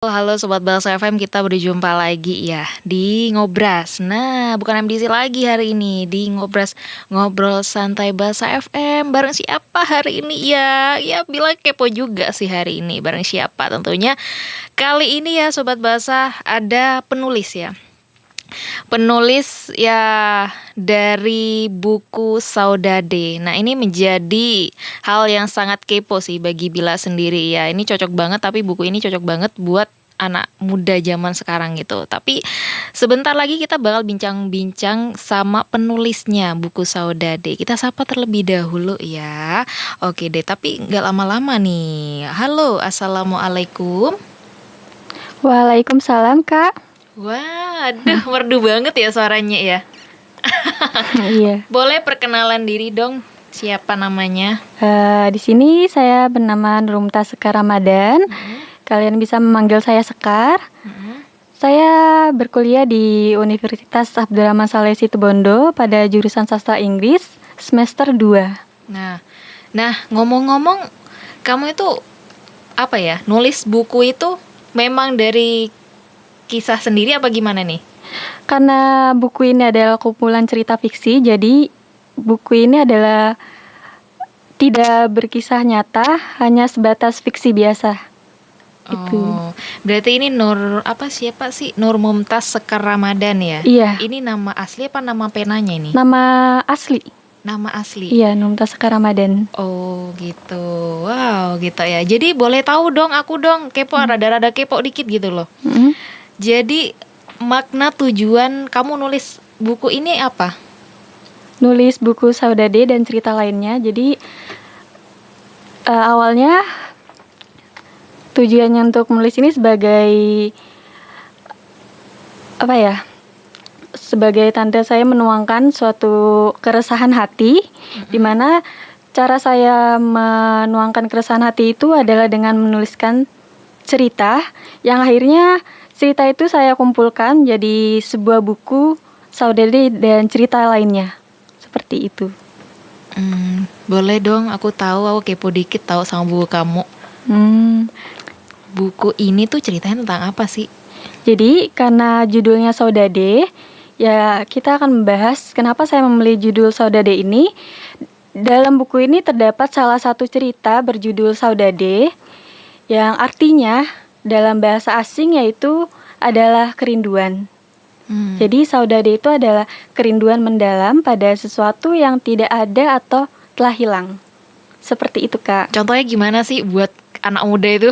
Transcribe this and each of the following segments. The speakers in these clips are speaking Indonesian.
Halo Sobat Balsa FM, kita berjumpa lagi ya di Ngobras. Nah, bukan MDC lagi hari ini, di Ngobras, ngobrol santai Balsa FM. Bareng siapa hari ini ya? Ya bilang kepo juga sih hari ini. Bareng siapa tentunya? Kali ini ya Sobat Balsa ada penulis ya. Penulis ya dari buku Saudade. Nah, ini menjadi hal yang sangat kepo sih bagi Bila sendiri ya. Ini cocok banget, tapi buku ini cocok banget buat anak muda zaman sekarang gitu. Tapi sebentar lagi kita bakal bincang-bincang sama penulisnya buku Saudade. Kita sapa terlebih dahulu ya. Oke deh, tapi nggak lama-lama nih. Halo, assalamualaikum. Waalaikumsalam, Kak. Wah, aduh merdu banget ya suaranya ya. Iya. Boleh perkenalan diri dong, siapa namanya? Di sini saya bernama Nurumta Sekar Ramadan. Kalian bisa memanggil saya Sekar. Saya berkuliah di Universitas Abdurrahman Saleh Situbondo pada jurusan Sastra Inggris semester 2. Nah, ngomong-ngomong, kamu itu apa ya? Nulis buku itu memang dari kisah sendiri apa gimana nih? Karena buku ini adalah kumpulan cerita fiksi, jadi buku ini adalah tidak berkisah nyata, hanya sebatas fiksi biasa. Itu. Oh, berarti ini siapa sih? Nur Mumtaz Sekar Ramadan ya? Iya. Ini nama asli apa nama penanya ini? Nama asli. Nama asli. Iya, Nurumta Sekar Ramadan. Oh gitu. Wow, gitu ya. Jadi boleh tahu dong, aku dong kepo, rada-rada kepo dikit gitu loh. Jadi makna tujuan kamu nulis buku ini apa? Nulis buku Saudade dan cerita lainnya. Jadi awalnya tujuannya untuk menulis ini sebagai sebagai tanda saya menuangkan suatu keresahan hati, di mana cara saya menuangkan keresahan hati itu adalah dengan menuliskan cerita yang akhirnya cerita itu saya kumpulkan jadi sebuah buku Saudade dan cerita lainnya. Seperti itu. Boleh dong, aku kepo dikit tahu sama buku kamu. Buku ini tuh ceritanya tentang apa sih? Jadi karena judulnya Saudade, ya kita akan membahas kenapa saya memilih judul Saudade ini. Dalam buku ini terdapat salah satu cerita berjudul Saudade yang artinya dalam bahasa asing yaitu adalah kerinduan. Jadi Saudade itu adalah kerinduan mendalam pada sesuatu yang tidak ada atau telah hilang. Seperti itu, Kak. Contohnya gimana sih buat anak muda itu?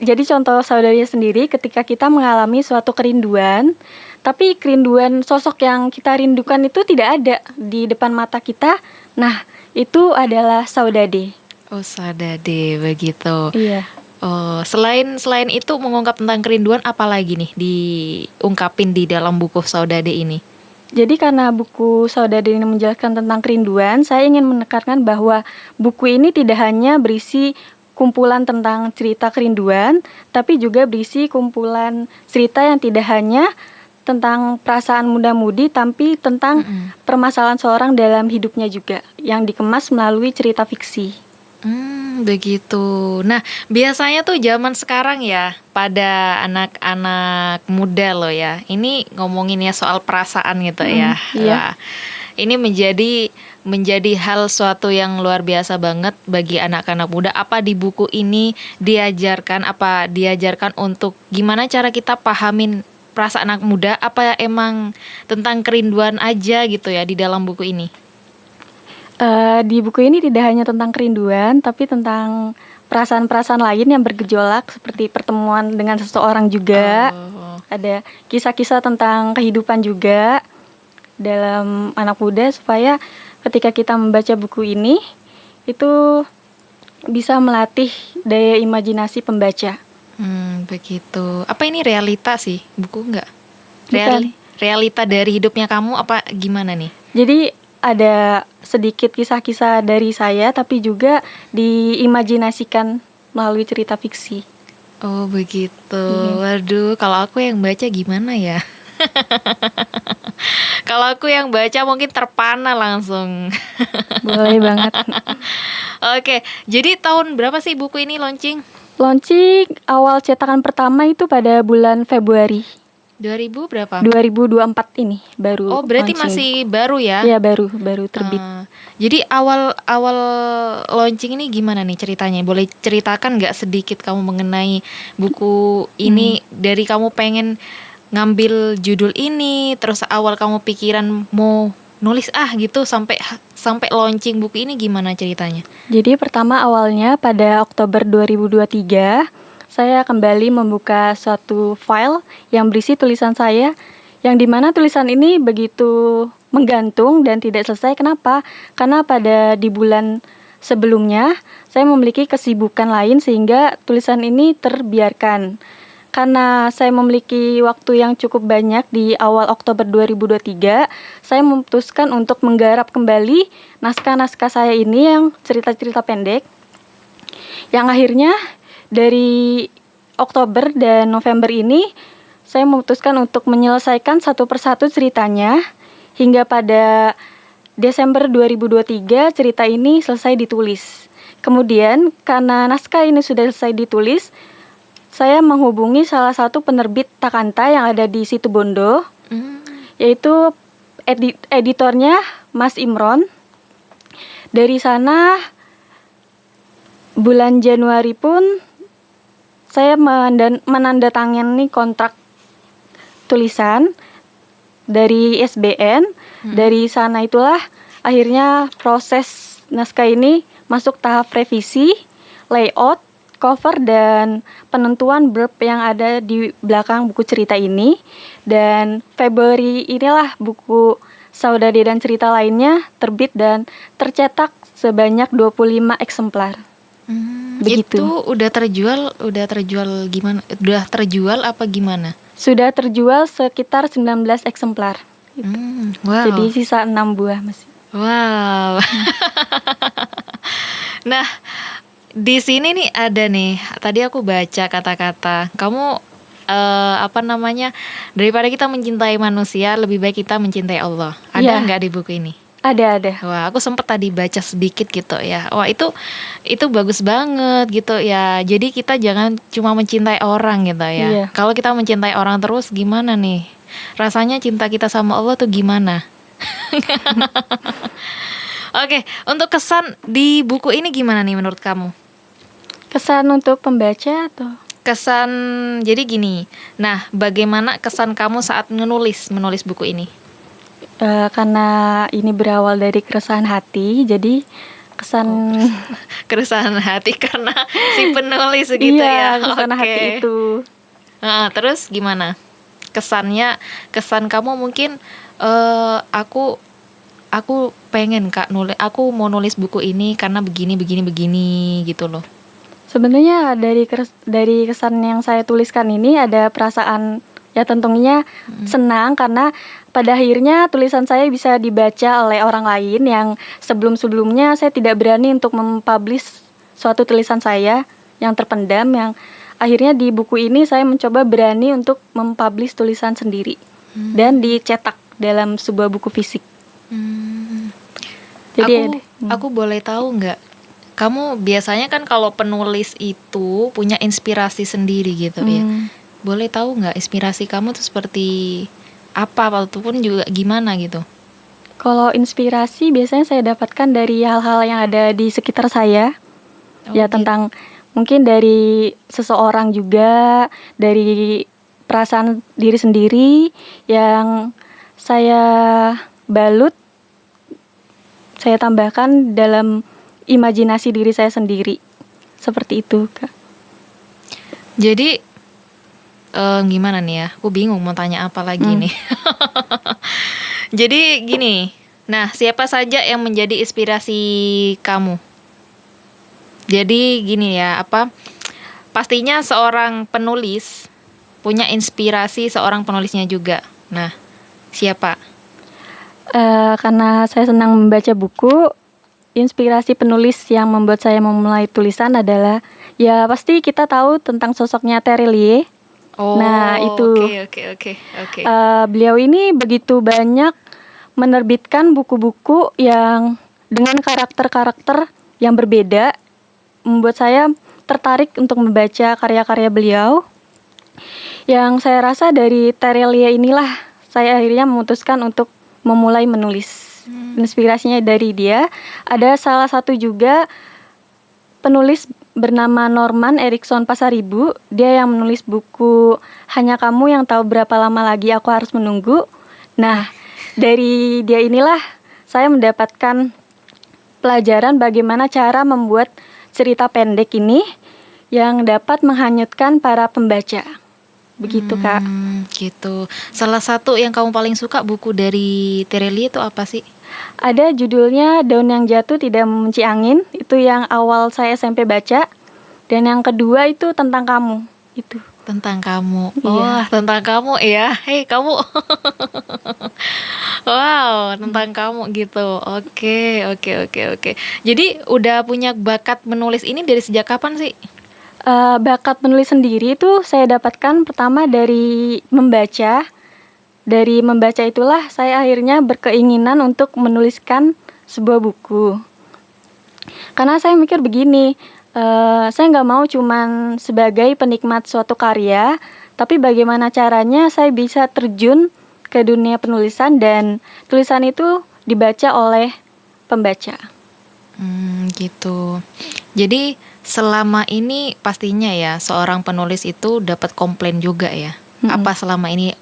Jadi contoh Saudade sendiri ketika kita mengalami suatu kerinduan, tapi kerinduan sosok yang kita rindukan itu tidak ada di depan mata kita. Nah, itu adalah Saudade. Oh, Saudade begitu. Iya. Oh, selain itu mengungkap tentang kerinduan, apa lagi nih diungkapin di dalam buku Saudade ini? Jadi karena buku Saudade ini menjelaskan tentang kerinduan, saya ingin menekankan bahwa buku ini tidak hanya berisi kumpulan tentang cerita kerinduan, tapi juga berisi kumpulan cerita yang tidak hanya tentang perasaan muda-mudi, tapi tentang permasalahan seorang dalam hidupnya juga, yang dikemas melalui cerita fiksi. Begitu. Nah, biasanya tuh zaman sekarang ya, pada anak-anak muda loh ya, ini ngomonginnya soal perasaan gitu ya. Iya. Wah, ini menjadi hal suatu yang luar biasa banget bagi anak-anak muda. Apa di buku ini diajarkan untuk gimana cara kita pahamin perasaan anak muda? Apa emang tentang kerinduan aja gitu ya di dalam buku ini? Di buku ini tidak hanya tentang kerinduan, tapi tentang perasaan-perasaan lain yang bergejolak seperti pertemuan dengan seseorang juga. Ada kisah-kisah tentang kehidupan juga dalam anak muda supaya ketika kita membaca buku ini itu bisa melatih daya imajinasi pembaca. Begitu. Apa ini realita sih buku enggak? Bukan. Realita dari hidupnya kamu apa gimana nih? Jadi ada sedikit kisah-kisah dari saya, tapi juga diimajinasikan melalui cerita fiksi. Oh begitu. Waduh, kalau aku yang baca gimana ya? Kalau aku yang baca mungkin terpana langsung. Boleh banget. Oke, jadi tahun berapa sih buku ini launching? Launching awal cetakan pertama itu pada bulan Februari 2000 berapa? 2024 ini baru Oh, berarti launching. masih baru ya? Iya, baru terbit. Jadi awal launching ini gimana nih ceritanya? Boleh ceritakan nggak sedikit kamu mengenai buku ini, dari kamu pengen ngambil judul ini, terus awal kamu pikiran mau nulis gitu sampai launching buku ini gimana ceritanya? Jadi pertama awalnya pada Oktober 2023 saya kembali membuka suatu file yang berisi tulisan saya, yang dimana tulisan ini begitu menggantung dan tidak selesai. Kenapa? Karena di bulan sebelumnya saya memiliki kesibukan lain sehingga tulisan ini terbiarkan. Karena saya memiliki waktu yang cukup banyak di awal Oktober 2023, saya memutuskan untuk menggarap kembali naskah-naskah saya ini yang cerita-cerita pendek, yang akhirnya dari Oktober dan November ini saya memutuskan untuk menyelesaikan satu persatu ceritanya, hingga pada Desember 2023 cerita ini selesai ditulis. Kemudian karena naskah ini sudah selesai ditulis, saya menghubungi salah satu penerbit Takanta yang ada di Situbondo, yaitu editornya Mas Imron. Dari sana bulan Januari pun saya menandatangani kontrak tulisan dari SBN. Dari sana itulah akhirnya proses naskah ini masuk tahap revisi, layout, cover, dan penentuan blurb yang ada di belakang buku cerita ini. Dan Februari inilah buku Saudade dan cerita lainnya terbit dan tercetak sebanyak 25 eksemplar. Begitu. Itu udah terjual gimana? Udah terjual apa gimana? Sudah terjual sekitar 19 eksemplar. Gitu. Wow. Jadi sisa 6 buah masih. Wow. Nah, di sini nih ada nih. Tadi aku baca kata-kata. Kamu daripada kita mencintai manusia, lebih baik kita mencintai Allah. Ada nggak di buku ini? Ada. Wah, aku sempat tadi baca sedikit gitu ya. Wah, itu bagus banget gitu ya. Jadi kita jangan cuma mencintai orang gitu ya. Iya. Kalau kita mencintai orang terus gimana nih? Rasanya cinta kita sama Allah tuh gimana? Oke, untuk kesan di buku ini gimana nih menurut kamu? Kesan untuk pembaca atau? Kesan, jadi gini. Nah, bagaimana kesan kamu saat menulis buku ini? Karena ini berawal dari keresahan hati, jadi kesan keresahan hati karena si penulis gitu ya. Keresahan hati itu. Terus gimana? Kesan kamu mungkin aku pengen aku mau nulis buku ini karena begini gitu loh. Sebenarnya dari kesan yang saya tuliskan ini ada perasaan ya tentunya senang karena pada akhirnya tulisan saya bisa dibaca oleh orang lain yang sebelum-sebelumnya saya tidak berani untuk mempublish suatu tulisan saya yang terpendam, yang akhirnya di buku ini saya mencoba berani untuk mempublish tulisan sendiri dan dicetak dalam sebuah buku fisik. Jadi aku boleh tahu nggak? Kamu biasanya kan kalau penulis itu punya inspirasi sendiri gitu ya. Boleh tahu nggak inspirasi kamu tuh seperti apa ataupun juga gimana gitu? Kalau inspirasi biasanya saya dapatkan dari hal-hal yang ada di sekitar saya. Ya tentang mungkin dari seseorang juga, dari perasaan diri sendiri yang saya balut, saya tambahkan dalam imajinasi diri saya sendiri. Seperti itu, Kak. Jadi gimana nih ya? Aku bingung mau tanya apa lagi nih. Jadi gini. Nah, siapa saja yang menjadi inspirasi kamu? Jadi gini ya, pastinya seorang penulis punya inspirasi seorang penulisnya juga. Nah, siapa? Karena saya senang membaca buku, inspirasi penulis yang membuat saya memulai tulisan adalah ya pasti kita tahu tentang sosoknya Terelie. Nah itu. Oke. Beliau ini begitu banyak menerbitkan buku-buku yang dengan karakter-karakter yang berbeda, membuat saya tertarik untuk membaca karya-karya beliau. Yang saya rasa dari Terelia inilah saya akhirnya memutuskan untuk memulai menulis. Inspirasinya dari dia. Ada salah satu juga penulis bernama Norman Erickson Pasaribu. Dia yang menulis buku Hanya Kamu Yang Tahu Berapa Lama Lagi Aku Harus Menunggu. Nah, dari dia inilah saya mendapatkan pelajaran bagaimana cara membuat cerita pendek ini yang dapat menghanyutkan para pembaca. Begitu, Kak. Gitu. Salah satu yang kamu paling suka buku dari Terelia itu apa sih? Ada judulnya Daun Yang Jatuh Tidak Membenci Angin. Itu yang awal saya SMP baca. Dan yang kedua itu Tentang Kamu. Itu. Tentang kamu. Iya. Oh, tentang kamu ya. Hei, kamu. Wow, tentang kamu gitu. Oke. Jadi udah punya bakat menulis ini dari sejak kapan sih? Bakat menulis sendiri itu saya dapatkan pertama dari membaca. Dari membaca itulah saya akhirnya berkeinginan untuk menuliskan sebuah buku. Karena saya mikir begini, saya nggak mau cuman sebagai penikmat suatu karya, tapi bagaimana caranya saya bisa terjun ke dunia penulisan dan tulisan itu dibaca oleh pembaca. Gitu. Jadi selama ini pastinya ya seorang penulis itu dapat komplain juga ya. Apa selama ini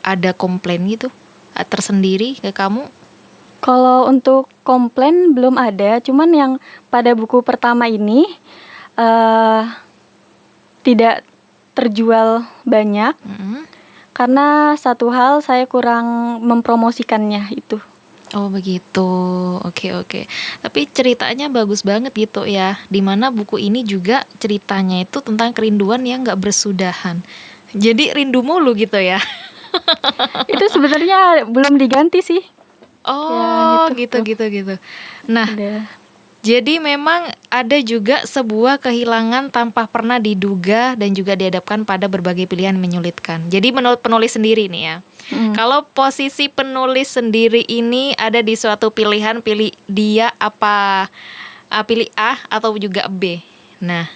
ada komplain gitu tersendiri ke kamu? Kalau untuk komplain belum ada, cuman yang pada buku pertama ini tidak terjual banyak. Karena satu hal saya kurang mempromosikannya itu. Oh begitu, oke. Tapi ceritanya bagus banget gitu ya. Dimana buku ini juga ceritanya itu tentang kerinduan yang gak bersudahan. Jadi rindu mulu gitu ya. Itu sebenarnya belum diganti sih. Oh Ya, gitu. Nah, jadi memang ada juga sebuah kehilangan tanpa pernah diduga dan juga dihadapkan pada berbagai pilihan menyulitkan. Jadi menurut penulis sendiri nih ya, kalau posisi penulis sendiri ini ada di suatu pilihan, pilih dia apa, pilih A atau juga B. Nah,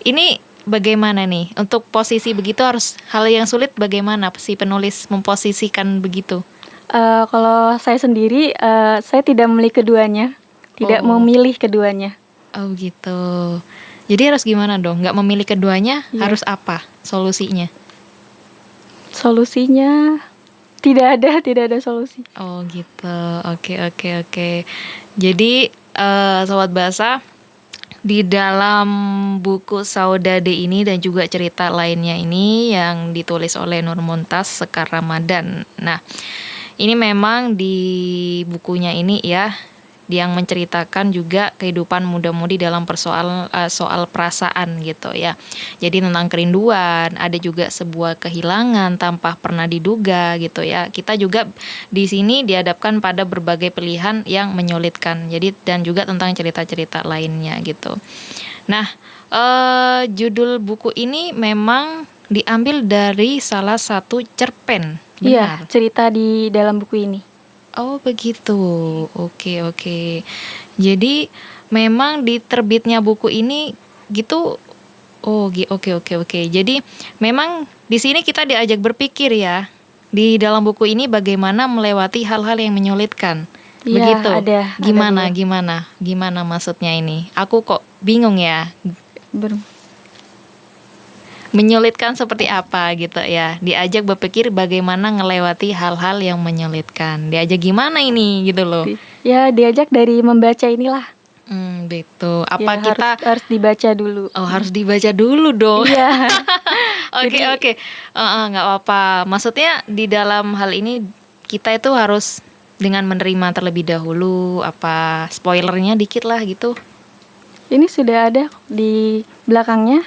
ini bagaimana nih untuk posisi begitu, harus hal yang sulit bagaimana si penulis memposisikan begitu? Kalau saya sendiri, saya tidak memilih keduanya. Tidak memilih keduanya. Oh gitu. Jadi harus gimana dong? Nggak memilih keduanya, Iya. harus apa solusinya? Solusinya tidak ada solusi. Oh gitu. Oke. Jadi Sobat Bahasa, di dalam buku Saudade ini dan juga cerita lainnya ini yang ditulis oleh Nur Muntas Sekar Ramadan. Nah, ini memang di bukunya ini ya, yang menceritakan juga kehidupan muda-mudi dalam soal perasaan gitu ya. Jadi tentang kerinduan, ada juga sebuah kehilangan tanpa pernah diduga gitu ya. Kita juga di sini dihadapkan pada berbagai pilihan yang menyulitkan. Jadi dan juga tentang cerita-cerita lainnya gitu. Nah, judul buku ini memang diambil dari salah satu cerpen. Iya, cerita di dalam buku ini. Oh begitu, oke. Jadi memang di terbitnya buku ini gitu. Oh oke. Jadi memang di sini kita diajak berpikir ya, di dalam buku ini bagaimana melewati hal-hal yang menyulitkan. Iya, Begitu. ada Gimana maksudnya ini? Aku kok bingung ya. Menyulitkan seperti apa gitu ya. Diajak berpikir bagaimana ngelewati hal-hal yang menyulitkan. Diajak gimana ini gitu loh. Ya, diajak dari membaca inilah. Gitu. Apa Ya, kita harus dibaca dulu. Oh, harus dibaca dulu dong. Iya. Oke. Nggak apa-apa. Maksudnya di dalam hal ini kita itu harus dengan menerima terlebih dahulu. Apa spoilernya dikit lah gitu. Ini sudah ada di belakangnya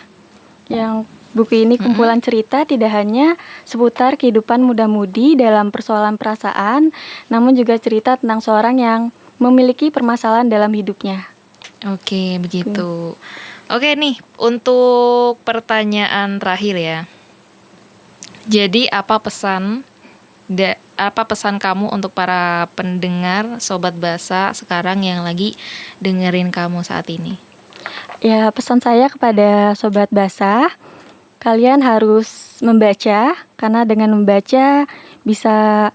yang buku ini kumpulan cerita tidak hanya seputar kehidupan muda-mudi dalam persoalan perasaan, namun juga cerita tentang seorang yang memiliki permasalahan dalam hidupnya. Oke, begitu. Oke nih, untuk pertanyaan terakhir ya. Jadi apa pesan kamu untuk para pendengar Sobat Bahasa sekarang yang lagi dengerin kamu saat ini? Ya, pesan saya kepada Sobat Basah, kalian harus membaca, karena dengan membaca bisa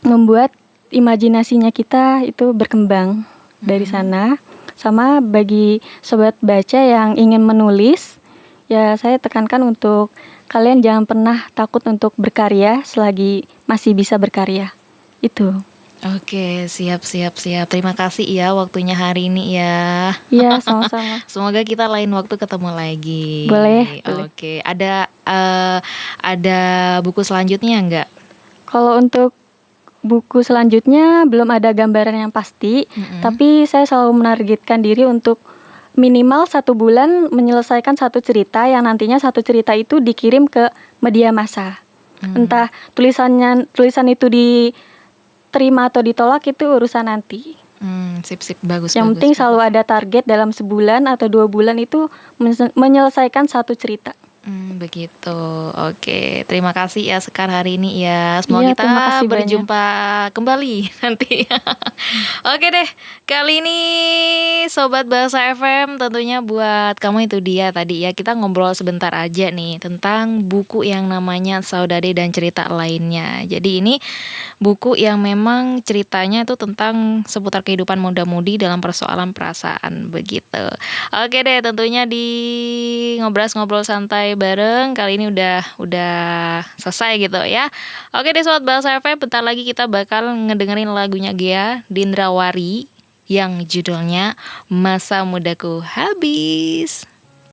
membuat imajinasinya kita itu berkembang dari sana. Sama bagi Sobat Baca yang ingin menulis, ya saya tekankan untuk kalian jangan pernah takut untuk berkarya selagi masih bisa berkarya. Itu. Oke, siap. Terima kasih ya waktunya hari ini ya. Iya, sama-sama. Semoga kita lain waktu ketemu lagi. Boleh. Oke, ada buku selanjutnya nggak? Kalau untuk buku selanjutnya belum ada gambaran yang pasti, tapi saya selalu menargetkan diri untuk minimal 1 bulan menyelesaikan satu cerita yang nantinya satu cerita itu dikirim ke media massa. Entah tulisan itu diterima atau ditolak itu urusan nanti. Sip, bagus. Yang penting selalu ada target dalam sebulan atau 2 bulan itu menyelesaikan satu cerita. Begitu. Oke, terima kasih ya Sekar hari ini ya. Semoga Iya, kita terima kasih berjumpa kembali nanti. Oke deh, kali ini Sobat Bahasa FM tentunya buat kamu itu dia tadi ya. Kita ngobrol sebentar aja nih tentang buku yang namanya Saudade dan cerita lainnya. Jadi ini buku yang memang ceritanya itu tentang seputar kehidupan muda-mudi dalam persoalan perasaan begitu. Oke deh, tentunya di ngobrol santai bareng kali ini udah selesai gitu ya. Oke deh Sobat Bahasa FM, bentar lagi kita bakal ngedengerin lagunya Gea Dindrawari yang judulnya Masa Mudaku Habis.